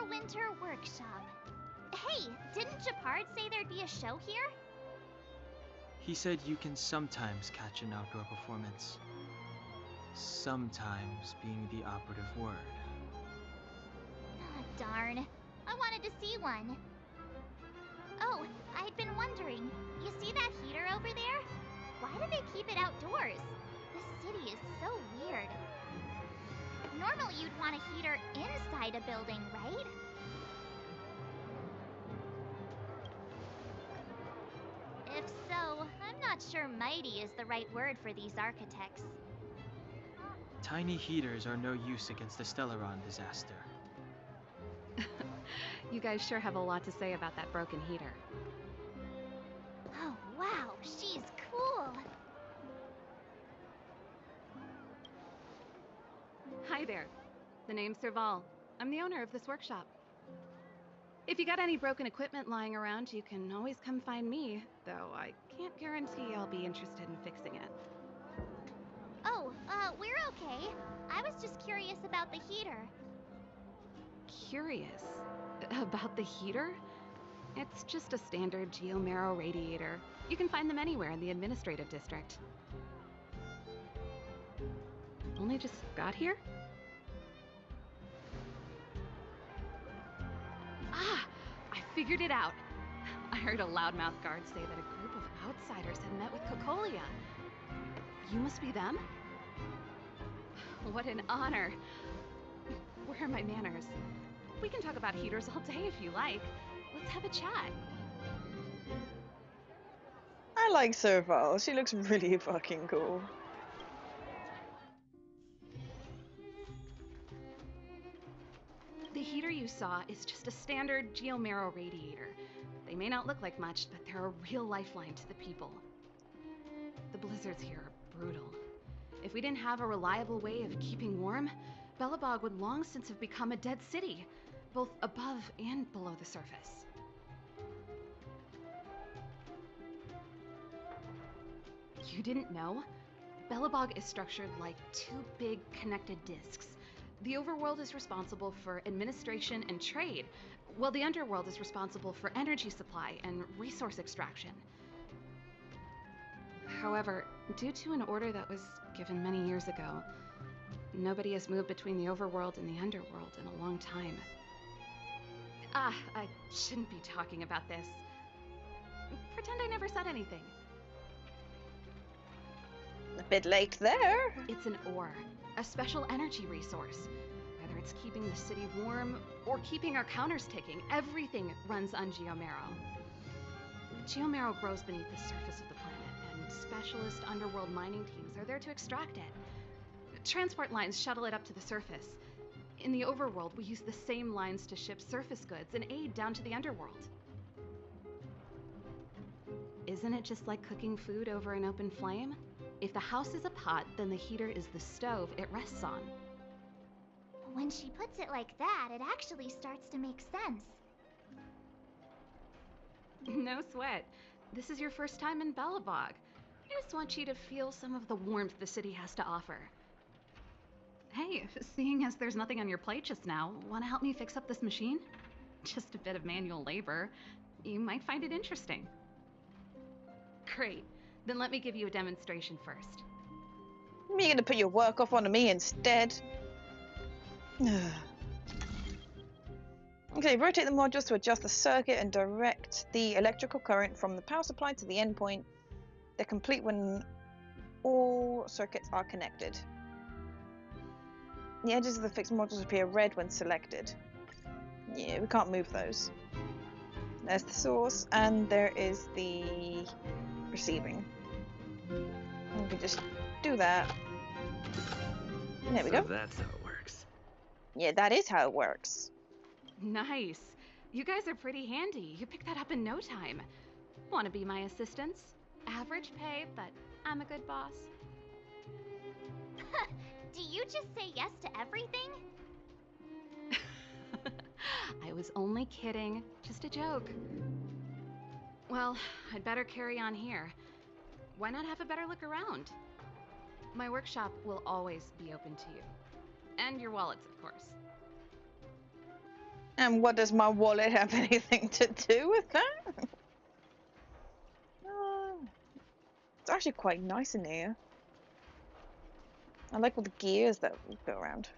Neverwinter Workshop. Hey, didn't Japard say there'd be a show here? He said you can sometimes catch an outdoor performance. Sometimes being the operative word. Ah, darn. I wanted to see one. Oh, I'd been wondering. You see that heater over there? Why do they keep it outdoors? This city is so weird. Normally you'd want a heater inside a building, right? If so, I'm not sure mighty is the right word for these architects. Tiny heaters are no use against the Stellaron disaster. You guys sure have a lot to say about that broken heater. Oh, wow, she's cool. Hi there. The name's Serval. I'm the owner of this workshop. If you got any broken equipment lying around, you can always come find me, though I can't guarantee I'll be interested in fixing it. Oh, we're okay. I was just curious about the heater. Curious? About the heater? It's just a standard geomarrow radiator. You can find them anywhere in the administrative district. Only just got here? Ah! I figured it out! I heard a loudmouth guard say that a group of outsiders had met with Cocolia. You must be them? What an honor! Where are my manners? We can talk about heaters all day if you like. Let's have a chat. I like Serval. She looks really fucking cool. The heater you saw is just a standard geomarrow radiator. They may not look like much, but they're a real lifeline to the people. The blizzards here are brutal. If we didn't have a reliable way of keeping warm, Belobog would long since have become a dead city, both above and below the surface. You didn't know? Belobog is structured like two big connected disks. The overworld is responsible for administration and trade, while the underworld is responsible for energy supply and resource extraction. However, due to an order that was given many years ago, nobody has moved between the overworld and the underworld in a long time. I shouldn't be talking about this. Pretend I never said anything. A bit late there. It's an ore, a special energy resource. Whether it's keeping the city warm or keeping our counters ticking, everything runs on geomarrow. Geomarrow grows beneath the surface of the planet, and specialist underworld mining teams are there to extract it. Transport lines shuttle it up to the surface. In the overworld, we use the same lines to ship surface goods and aid down to the underworld. Isn't it just like cooking food over an open flame? If the house is a pot, then the heater is the stove it rests on. When she puts it like that, it actually starts to make sense. No sweat. This is your first time in Belobog. I just want you to feel some of the warmth the city has to offer. Hey, seeing as there's nothing on your plate just now, want to help me fix up this machine? Just a bit of manual labor. You might find it interesting. Great. Then let me give you a demonstration first. You're gonna put your work off onto me instead. Okay, rotate the modules to adjust the circuit and direct the electrical current from the power supply to the endpoint. They're complete when all circuits are connected. The edges of the fixed modules appear red when selected. Yeah, we can't move those. There's the source, and there is the receiving. We can just do that. There we go. That's how it works. Yeah, that is how it works. Nice. You guys are pretty handy. You picked that up in no time. Want to be my assistants? Average pay, but I'm a good boss. Do you just say yes to everything? I was only kidding. Just a joke. Well, I'd better carry on here. Why not have a better look around? My workshop will always be open to you. And your wallets, of course. And what does my wallet have anything to do with that? It's actually quite nice in here. I like all the gears that go around.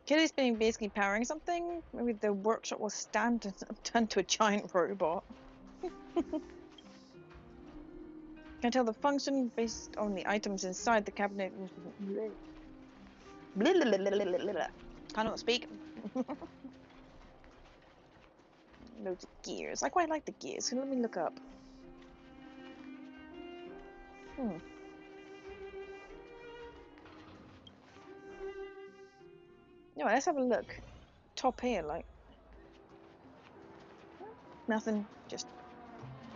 Kitty's been basically powering something. Maybe the workshop will stand and turn to a giant robot. Can tell the function based on the items inside the cabinet. Cannot speak. Loads of gears. I quite like the gears. So let me look up. No, let's have a look. Top here, like. Nothing. Just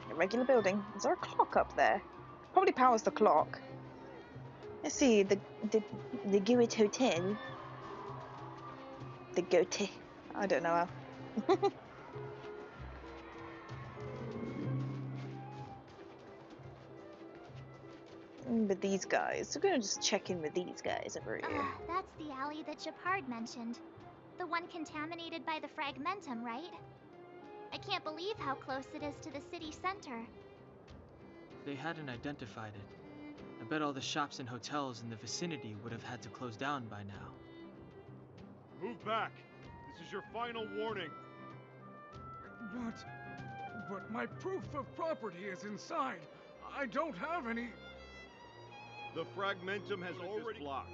a regular building. Is there a clock up there? Probably powers the clock. Let's see. The Guit Hotel. The Goethe. I don't know how. But these guys. We're gonna just check in with these guys over here. That's the alley that Japard mentioned. The one contaminated by the fragmentum, right? I can't believe how close it is to the city center. They hadn't identified it. I bet all the shops and hotels in the vicinity would have had to close down by now. Move back! This is your final warning! But my proof of property is inside. I don't have any... The fragmentum has already block.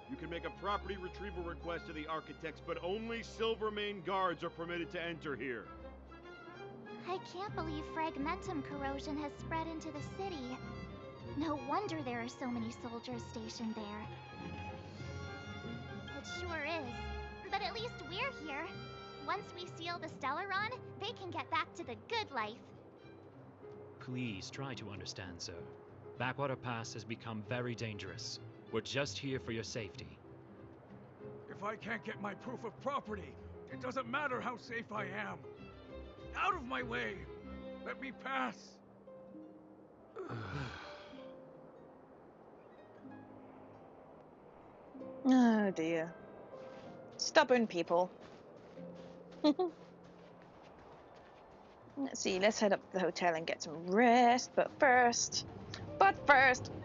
You can make a property retrieval request to the architects, but only Silvermane guards are permitted to enter here. I can't believe fragmentum corrosion has spread into the city. No wonder there are so many soldiers stationed there. It sure is. But at least we're here. Once we seal the Stellaron, they can get back to the good life. Please try to understand, sir. Backwater Pass has become very dangerous. We're just here for your safety. If I can't get my proof of property, it doesn't matter how safe I am. Out of my way! Let me pass! Oh dear. Stubborn people. Let's see, let's head up to the hotel and get some rest, but first,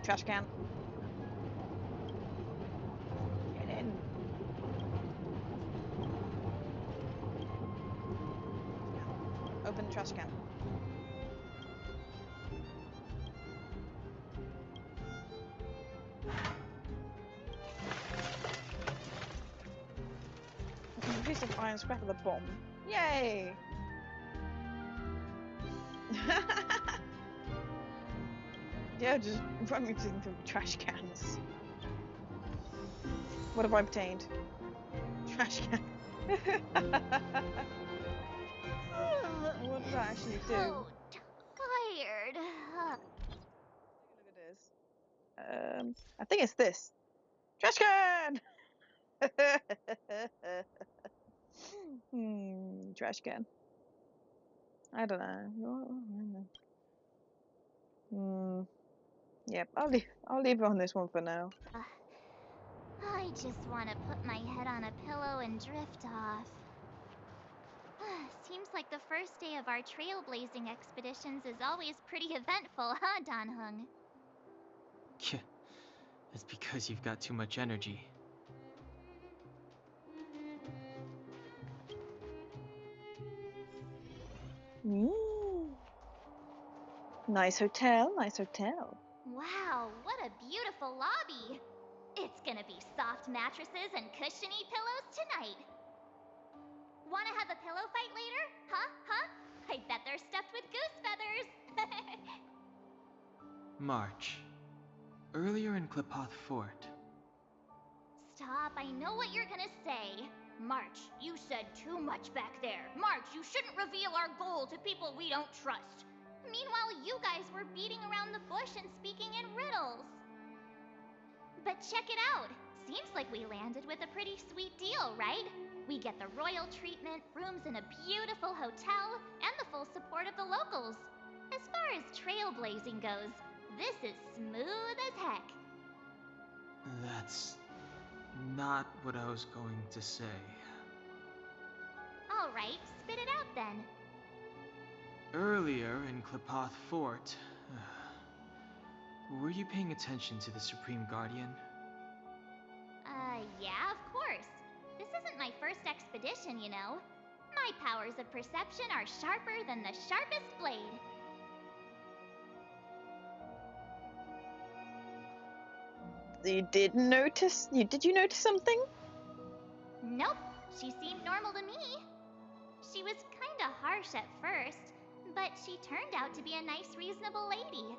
trash can. Get in. Open the trash can. A piece of iron scrap of the bomb. Yay! Yeah, just rummaging through trash cans. What have I obtained? Trash can. What does that actually do? So tired. Look at this. I think it's this. Trash can! Trash can. I don't know. Yep, I'll leave it on this one for now. I just want to put my head on a pillow and drift off. Seems like the first day of our trailblazing expeditions is always pretty eventful, huh, Danhung? It's because you've got too much energy. Nice hotel, nice hotel. Wow, what a beautiful lobby! It's gonna be soft mattresses and cushiony pillows tonight. Wanna have a pillow fight later? Huh? I bet they're stuffed with goose feathers! March. Earlier in Klepoth Fort. Stop, I know what you're gonna say. March, you said too much back there. March, you shouldn't reveal our goal to people we don't trust. Meanwhile, you guys were beating around the bush and speaking in riddles. But check it out. Seems like we landed with a pretty sweet deal, right? We get the royal treatment, rooms in a beautiful hotel, and the full support of the locals. As far as trailblazing goes, this is smooth as heck. That's not what I was going to say. Alright, spit it out then. Earlier in Klepoth Fort, were you paying attention to the Supreme Guardian? Yeah, of course. This isn't my first expedition, you know. My powers of perception are sharper than the sharpest blade. Did you notice something? Nope, she seemed normal to me. She was kinda harsh at first, but she turned out to be a nice, reasonable lady.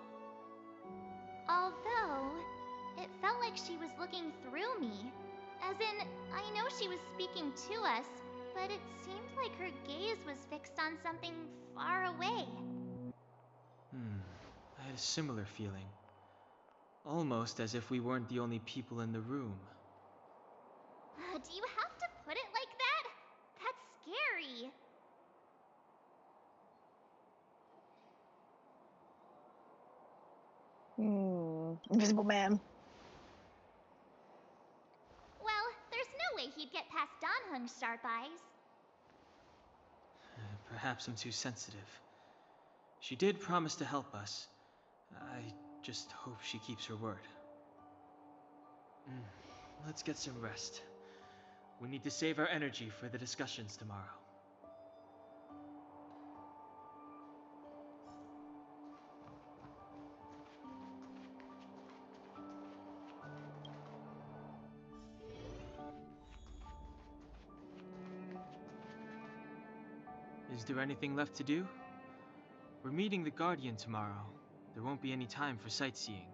Although, it felt like she was looking through me. As in, I know she was speaking to us, but it seemed like her gaze was fixed on something far away. I had a similar feeling. Almost as if we weren't the only people in the room. Do you have to put it like that? That's scary. Invisible Man. Well, there's no way he'd get past Danhung's sharp eyes. Perhaps I'm too sensitive. She did promise to help us. I just hope she keeps her word. Let's get some rest. We need to save our energy for the discussions tomorrow. Is there anything left to do? We're meeting the Guardian tomorrow. There won't be any time for sightseeing.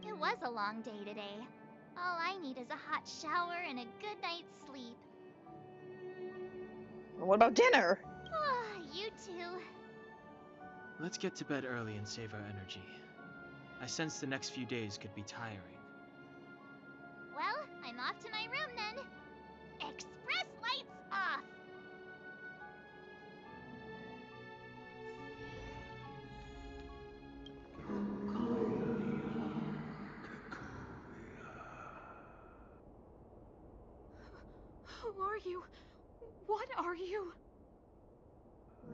It was a long day today. All I need is a hot shower and a good night's sleep. What about dinner? You too. Let's get to bed early and save our energy. I sense the next few days could be tiring. Well, I'm off to my room then. Express lights off! Who are you? What are you?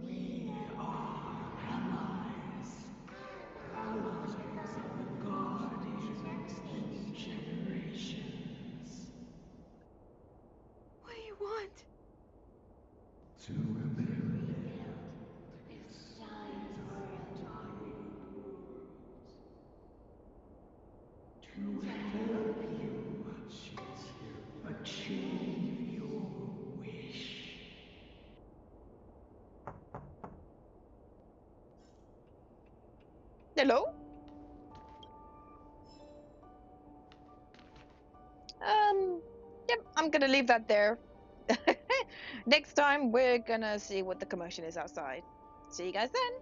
We are allies. Allies of the Guardians in generations. What do you want? To rebuild its dying world. To help you achieve your wish. Hello? Yep, I'm gonna leave that there. Next time, we're gonna see what the commotion is outside. See you guys then.